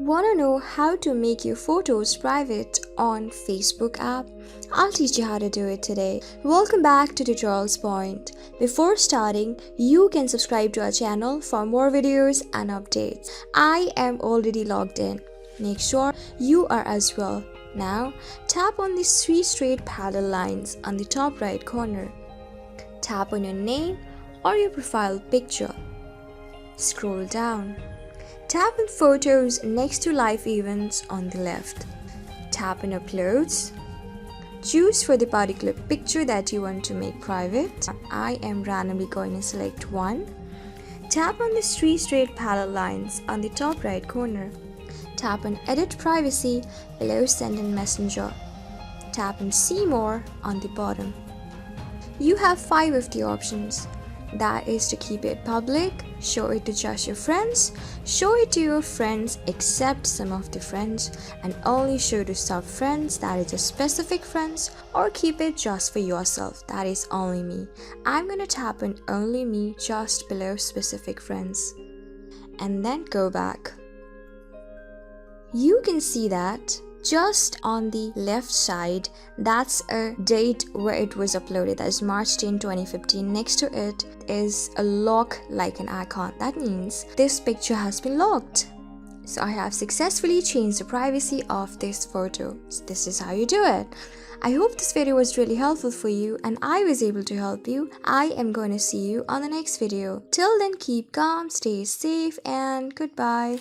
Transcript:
Wanna know how to make your photos private on Facebook app? I'll teach you how to do it today. Welcome back to Tutorials Point. Before starting, you can subscribe to our channel for more videos and updates. I am already logged in. Make sure you are as well. Now, tap on these three straight parallel lines on the top right corner. Tap on your name or your profile picture. Scroll down. Tap on Photos next to Live Events on the left. Tap on Uploads. Choose for the particular picture that you want to make private. I am randomly going to select one. Tap on the three straight parallel lines on the top right corner. Tap on Edit Privacy below Send in Messenger. Tap on See More on the bottom. You have 5 of the options. That is to keep it public, show it to just your friends, show it to your friends except some of the friends, and only show to sub friends, that is a specific friends, or keep it just for yourself, that is only me. I'm gonna tap on only me just below specific friends. And then go back. You can see that just on the left side, that's a date where it was uploaded, that is March 10, 2015. Next to it is a lock like an icon. That means this picture has been locked. So I have successfully changed the privacy of this photo. So this is how you do it. I hope this video was really helpful for you and I was able to help you. I am going to see you on the next video. Till then, keep calm, stay safe, and goodbye.